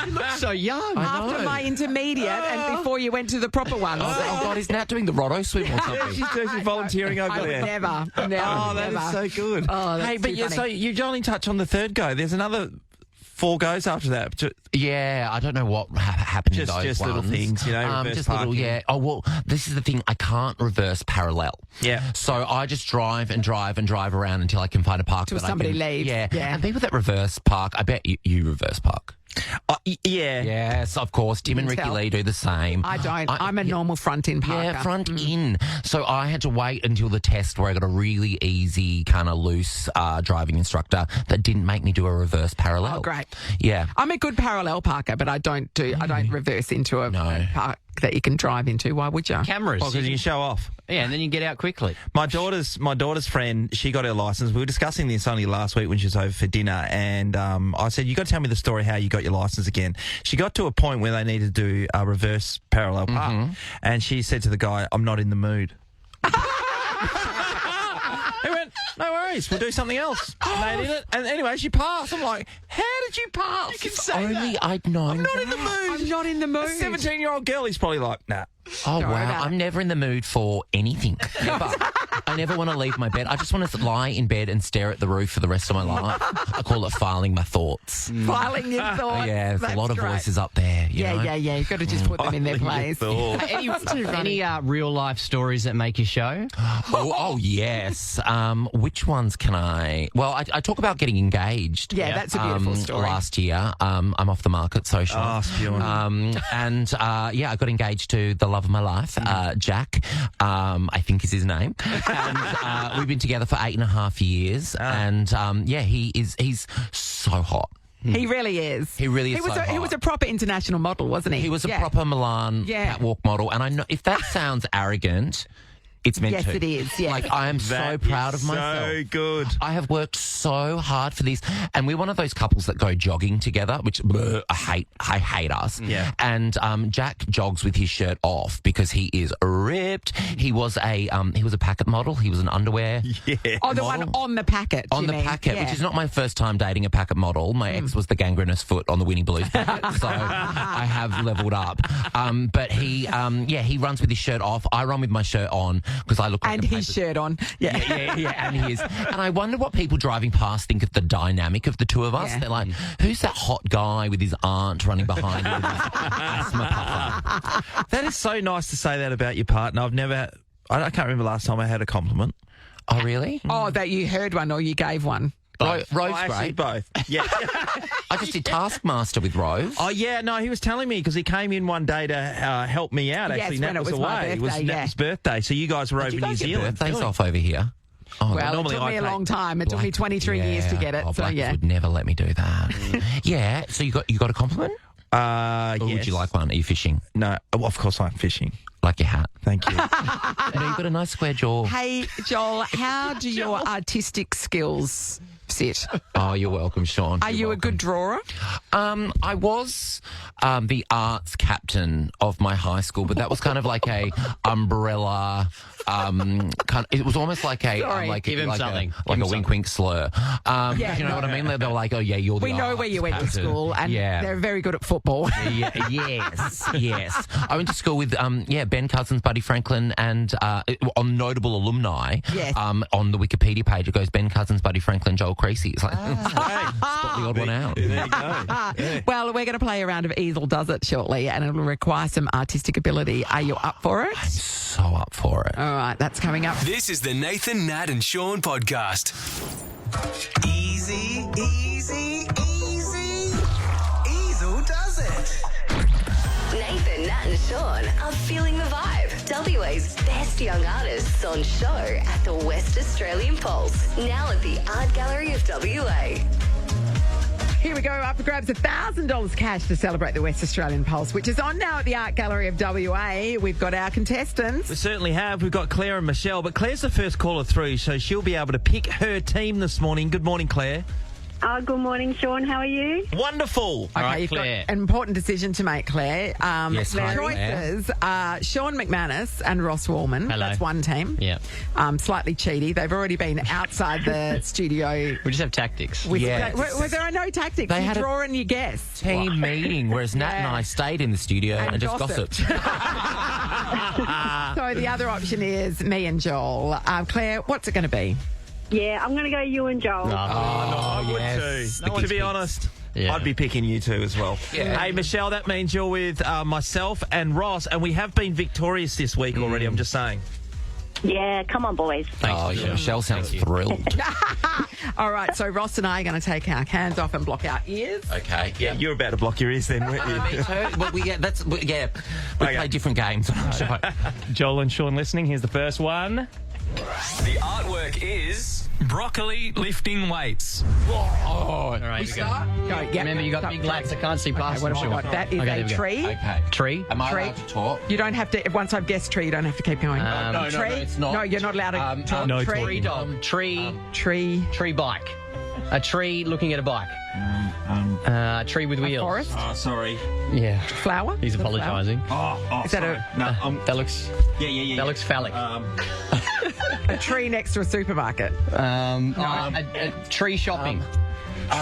D: You look so young.
B: After my intermediate and before you went to the proper one.
L: Oh God, is Nat doing the Rotto swim or something?
C: She's volunteering over
B: I would
C: there.
B: never.
C: Oh, that
B: never.
C: is so good.
B: Oh, that's
C: hey, but
B: too
C: yeah,
B: funny.
C: so you only touch on the third go. There's another 4 goes after that.
L: Yeah, I don't know what happened in those
C: Just little
L: ones.
C: things, reverse
L: just little,
C: parking.
L: yeah. Oh, well, this is the thing. I can't reverse parallel.
C: Yeah.
L: So I just drive and drive and drive around until I can find a park.
B: Till
L: that I
B: somebody
L: can,
B: leaves.
L: Yeah.
B: Yeah.
L: And people that reverse park, I bet you reverse park.
C: Yeah.
L: Yes, of course. Tim and
B: can
L: Ricky
B: tell.
L: Lee do the same.
B: I don't. I'm a normal front in parker.
L: Yeah, front in. So I had to wait until the test where I got a really easy, kind of loose driving instructor that didn't make me do a reverse parallel.
B: Oh, great.
L: Yeah.
B: I'm a good parallel parker, but I don't reverse into a park that you can drive into. Why would you?
D: Cameras.
C: Oh, because you can show off.
D: Yeah, and then you get out quickly.
C: My daughter's friend, she got her license. We were discussing this only last week when she was over for dinner, and I said, "You got to tell me the story how you got your license again." She got to a point where they needed to do a reverse parallel park, and she said to the guy, "I'm not in the mood." He went, "No worries, we'll do something else." And they did it, and anyway, she passed. I'm like, "How did you pass?" You can say
L: Only
C: that.
L: I'd known.
C: I'm not in the mood.
B: I'm not in the mood.
C: A 17-year-old girl, he's probably like, nah.
L: Oh,
B: Don't worry
L: wow.
B: about
L: I'm
B: it.
L: never in the mood for anything. Never. I never want to leave my bed. I just want to lie in bed and stare at the roof for the rest of my life. I call it filing my thoughts.
B: Filing your thoughts.
L: Yeah, there's
B: That's
L: a lot of
B: great.
L: voices up there. You know?
B: Yeah. You've got to just put them in their
C: Filing your
B: place.
C: thoughts.
D: Any real life stories that make you show?
L: Oh, yes. Which ones can I? Well, I talk about getting engaged.
B: Yeah, that's a beautiful story.
L: Last year, I'm off the market social.
C: Oh, spewing.
L: I got engaged to the love of my life, Jack. I think is his name, and we've been together for 8.5 years. And he's so hot.
B: He really is.
L: He really is.
B: He was a proper international model, wasn't he?
L: He was a proper Milan
B: Yeah.
L: catwalk model, and I know if that sounds arrogant. It's meant
B: Yes,
L: to.
B: it is, yeah.
L: Like, I am so proud of myself.
C: So good.
L: I have worked so hard for this. And we're one of those couples that go jogging together, which I hate us.
C: Yeah.
L: And Jack jogs with his shirt off because he is ripped. He was a packet model. He was an underwear
B: Oh, the
L: model.
B: one on the packet.
L: On
B: you
L: the
B: mean?
L: packet,
B: Yeah.
L: which is not my first time dating a packet model. My ex was the gangrenous foot on the Winnie Blues packet, so I have leveled up. But he runs with his shirt off. I run with my shirt on because I look like
B: And
L: a
B: his
L: paper-
B: shirt on. Yeah.
L: and his. And I wonder what people driving past think of the dynamic of the two of us.
B: Yeah.
L: They're like, who's that hot guy with his aunt running behind him with his asthma puffer?
C: That is so nice to say that about your partner. I can't remember last time I had a compliment.
L: Oh, really?
B: Oh, that you heard one or you gave one.
L: Rove's
C: Actually,
L: great.
C: both. Yeah.
L: I just did Taskmaster with Rove.
C: Oh, yeah, no, he was telling me because he came in one day to help me out.
B: Yes,
C: Actually,
B: when
C: Nat
B: it
C: was
B: was my
C: away. It was
B: birthday,
C: Nat's birthday. So you guys were over
L: Did you
C: in New
L: guys get
C: Zealand.
L: birthdays
C: Really?
L: off over here? Oh,
B: Well,
C: normally
B: it took
C: I
B: me a
C: take-
B: long time. It took me 23 years to get it.
L: Oh,
B: So,
L: Blackers
B: yeah.
L: would never let me do that. Yeah. So you got a compliment? Or
C: Yes.
L: would you like one? Are you fishing?
C: No, well, of course I'm fishing.
L: Like your hat.
C: Thank you.
L: No, you've got a nice square jaw.
B: Hey, Joel, how do your artistic skills sit?
L: Oh, you're welcome, Sean.
B: Are you a good drawer?
L: I was the arts captain of my high school, but that was kind of like a umbrella. It was almost like a
B: Sorry.
D: Give him something.
L: like a wink wink slur.
B: Yeah,
L: you know
B: no.
L: what I mean? They were like, oh yeah, you're the
B: We know where you went to
L: arts
B: school, and
L: yeah.
B: they're very good at football.
L: Yes. I went to school with Ben Cousins, Buddy Franklin, and on notable alumni.
B: Yes.
L: On the Wikipedia page, it goes Ben Cousins, Buddy Franklin, Joel Creasey. It's like spot the odd one out.
C: There you go.
B: Well, we're going to play a round of Easel Does It shortly, and it'll require some artistic ability. Are you up for it?
L: So up for it.
B: All right, that's coming up.
M: This is the Nathan, Nat and Sean podcast. Easy, easy, easy. Easel does it.
F: Nathan, Nat and Sean are feeling the vibe. WA's best young artists on show at the West Australian Pulse. Now at the Art Gallery of WA.
B: Here we go. Up for grabs $1,000 cash to celebrate the West Australian Pulse, which is on now at the Art Gallery of WA. We've got our contestants.
C: We certainly have. We've got Claire and Michelle, but Claire's the first caller through, so she'll be able to pick her team this morning. Good morning, Claire.
N: Good morning, Sean. How are you?
C: Wonderful.
B: Okay, you've got an important decision to make, Claire.
L: Yes,
B: the
L: hi,
B: choices are Sean McManus and Ross Wallman.
D: Hello.
B: That's one team.
D: Yeah.
B: Slightly cheaty. They've already been outside the studio.
D: We just have tactics.
B: With
L: Yeah.
B: well, there are no tactics.
L: They
B: You
L: had a
B: draw and you guess.
L: Team meeting, whereas Nat and I stayed in the studio and just
B: gossiped.
L: gossiped.
B: So the other option is me and Joel. Claire, what's it going to be?
N: Yeah, I'm going to go you and Joel.
C: I would
L: yes.
C: too. To be honest,
D: Yeah.
C: I'd be picking you two as well.
L: Yeah.
C: Hey, Michelle, that means you're with myself and Ross, and we have been victorious this week already, I'm just saying.
I: Yeah, come on, boys.
L: Oh, yeah, Michelle sounds thrilled.
B: All right, so Ross and I are going to take our hands off and block our ears.
L: Okay.
C: Yeah, you're about to block your ears then, weren't you?
L: Well, we play different games.
O: Joel and Sean listening, here's the first one.
M: The artwork is broccoli lifting weights.
D: All right,
B: We start? Go, yeah.
D: Remember, you got big lats. I can't see past
B: What
D: them,
B: have I
D: Sean.
B: got? That is
D: Okay,
B: a
D: there we go.
B: tree.
L: Okay.
D: Tree?
L: Am I
B: Tree.
L: allowed to talk?
B: You don't have to, once I've guessed tree, you don't have to keep going.
L: No,
B: tree?
L: it's not.
B: No, you're not allowed to talk.
O: no
B: tree.
D: Tree dog.
B: Tree.
D: Tree bike. A tree looking at a bike. Tree with wheels.
B: Forest.
C: Oh, sorry.
D: Yeah.
B: Flower.
D: He's
B: Is it a flower?
D: apologising.
B: Is that a,
C: No,
D: That looks.
C: yeah.
D: That looks phallic.
B: a tree next to a supermarket?
D: A tree shopping.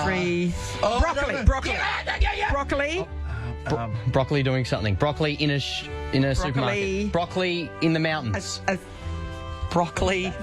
B: Tree.
L: Oh,
B: broccoli.
L: no.
B: Broccoli.
L: Yeah.
B: Broccoli.
D: Broccoli doing something. Broccoli in a supermarket. Broccoli in the mountains. Broccoli.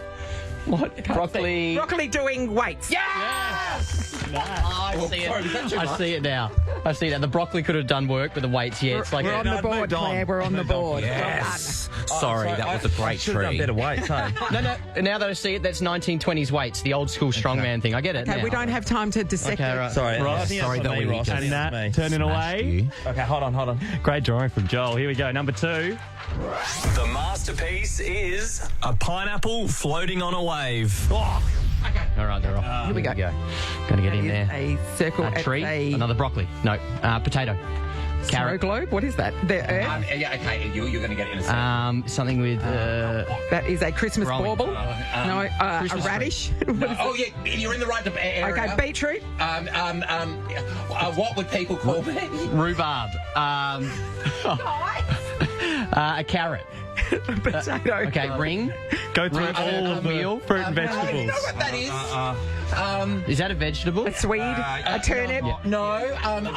D: What? Broccoli.
B: Broccoli doing weights.
D: Yes! I see it. I see it now. The broccoli could have done work, but the weights, it's like...
B: We're on the board, Claire. We're on the board.
L: Yes. Sorry, that was a great
C: treat. Done better weights, hey?
D: No. Now that I see it, that's 1920s weights, the old school strongman thing. I get it now.
B: We don't have time to dissect it.
D: Right.
C: Sorry,
O: Ross.
C: Sorry that we Ross.
O: And Nat turning away.
C: Okay, hold on.
O: Great drawing from Joel. Here we go. Number 2.
M: The masterpiece is a pineapple floating on a wave.
D: Oh. Okay. All right, they're off.
B: Here we go.
D: Got to get in there.
B: A circle.
D: A tree. Another broccoli. No. Potato. Carrot.
B: Snow globe. What is that? The earth.
L: Okay, you're going to get it in a second.
D: Something with.
B: That is a Christmas bauble. No,
D: Christmas
B: a radish.
L: Oh yeah, you're in the right area.
B: Okay, beetroot.
L: What would people call me?
D: Rhubarb. A carrot.
B: Potato.
D: Okay, ring.
O: Go through all of the fruit and vegetables.
L: You know what that is?
D: Is that a vegetable?
B: A swede. A turnip.
L: No. Other.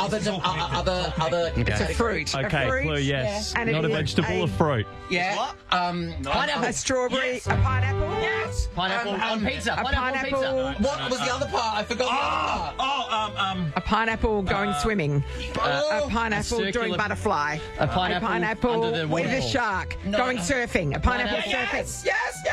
B: It's a fruit.
O: Okay,
B: a fruit.
O: clue, yes.
B: And
O: Not a vegetable, a fruit.
L: Yeah.
B: Pineapple. A strawberry.
L: Yes.
B: A pineapple.
L: Yes.
D: Pineapple on pizza.
B: A pineapple.
L: What was the other part? I forgot the other part.
B: A pineapple going swimming. A pineapple doing butterfly.
D: A pineapple under the
B: with a
D: waterfall.
B: shark going surfing. A pineapple surfing.
L: Yes.
C: No,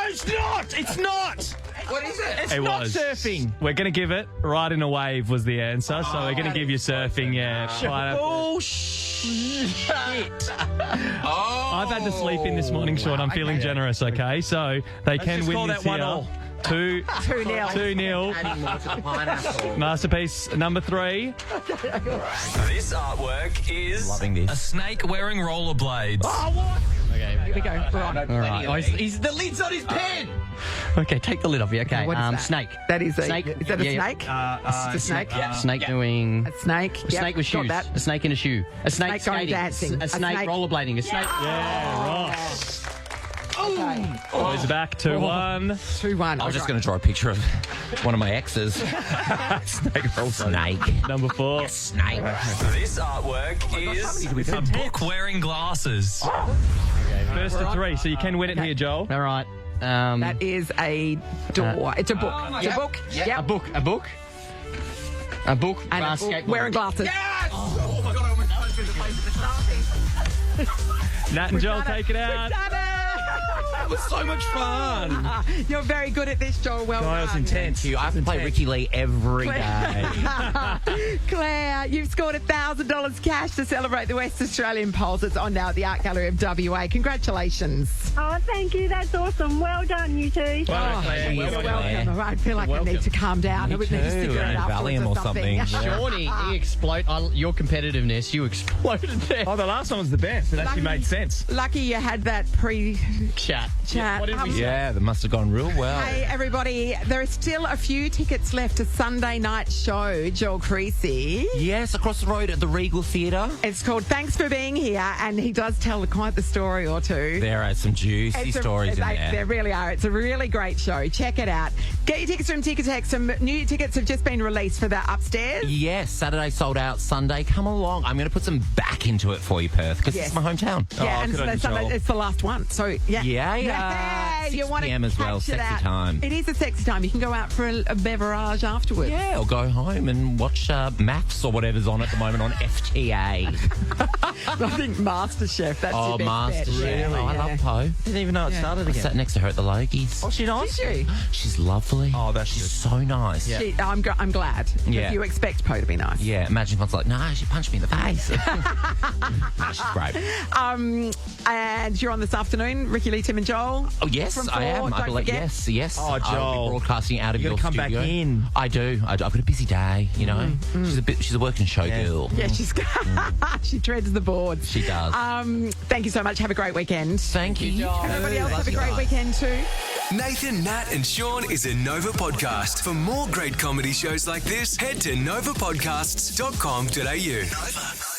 C: it's not. It's not.
L: What is it?
C: It's not surfing.
O: We're going to give it riding a wave was the answer, so we're going to give you surfing, pineapple.
C: Bullshit.
O: I've had to sleep in this morning, Sean. I'm feeling generous, okay? So they can
C: just
O: win
C: call
O: this
C: that
O: here.
C: 1-0.
O: 2-0.
L: Adding more to the pineapple.
O: Masterpiece number 3.
M: This artwork is
L: Loving this.
M: a snake wearing rollerblades.
D: Okay.
B: Here we go. We're on.
D: All right.
L: The lid's on his pen.
D: Okay, take the lid off. Okay.
B: What is that?
D: Snake.
B: That is a
D: Snake.
B: Is that a snake?
C: It's
B: a snake.
D: Snake doing.
B: A snake.
D: A snake with shoes.
B: Got that.
D: A snake in a shoe. A snake
B: Snake going
D: skating.
B: dancing.
D: A snake rollerblading. A snake.
O: Yeah, Ross.
B: Okay.
O: Boys are back 2-1.
B: 2-1.
L: I was just going to draw a picture of one of my exes. Snake.
O: Number 4.
L: Snake.
M: This artwork is a book wearing glasses.
O: First to 3, so you can win it here, Joel.
D: All right.
B: That is a door. It's a book. It's a book.
D: A book. A book. A book.
B: And a book.
D: Skateboard.
B: Wearing glasses.
L: Yes! Oh my God, I almost posted the face of the starfish.
O: Nat and Joel take it out.
L: That was so much fun.
B: You're very good at this, Joel. Well
C: That was
B: done.
C: intense.
L: I have to play Ricky Lee every day.
B: Claire, you've scored $1,000 cash to celebrate the West Australian Polls. It's on now at the Art Gallery of WA. Congratulations.
N: Oh, thank you. That's awesome. Well done, you two.
C: Well done, Claire.
B: You're
C: Well done,
B: welcome.
C: Claire.
B: I feel like I need to calm down. I would need to stick around afterwards
L: Valium or something.
D: Shawnee, he your competitiveness, you exploded there.
C: Oh, the last one was the best. It actually made sense.
B: Lucky you had that pre-chat.
D: Yeah, what did we say?
L: Yeah, that must have gone real well.
B: Hey, everybody, there are still a few tickets left to Sunday night show, Joel Creasey.
L: Yes, across the road at the Regal Theatre.
B: It's called Thanks for Being Here, and he does tell quite the story or two.
L: There are some juicy stories in there.
B: There really are. It's a really great show. Check it out. Get your tickets from Ticketek. Some new tickets have just been released for the upstairs.
L: Yes, Saturday sold out, Sunday. Come along. I'm going to put some back into it for you, Perth, because
B: Yes.
L: it's my hometown.
B: Yeah, and Sunday, it's the last one. So, yeah.
L: Yeah. 6
B: you want to
L: p.m. as well.
B: catch it
L: Sexy
B: out.
L: time.
B: It is a sexy time. You can go out for a beverage afterwards.
L: Yeah, or go home and watch maths or whatever's on at the moment on FTA.
B: I think MasterChef. That's your best bet.
L: MasterChef.
B: Really,
L: I love Poe.
C: Didn't even know it started
L: I
C: again.
L: sat next to her at the Logies.
C: Oh, she nice?
B: Did you?
L: She's lovely.
C: Oh, that's
L: She's
C: good.
L: so nice.
C: Yeah.
B: I'm glad.
L: Yeah.
B: You expect Poe to be nice.
L: Yeah, imagine if I was like, nah, she punched me in the face. Nah, she's great.
B: And you're on this afternoon, Ricky Lee, Tim and Joel.
L: Oh, yes,
B: From
L: I am.
B: Don't
L: I believe.
B: forget.
L: Yes.
C: Oh,
L: I'll
C: Joel.
L: be broadcasting out of
C: You
L: your
C: gotta come back
L: studio.
C: in.
L: I do. I've got a busy day, you know. She's a working showgirl.
B: Yeah, she treads the boards.
L: She does.
B: Thank you so much. Have a great weekend.
L: Thank you.
B: Everybody else have a great weekend too.
M: Nathan, Nat, and Sean is a Nova podcast. For more great comedy shows like this, head to novapodcasts.com.au. Nova.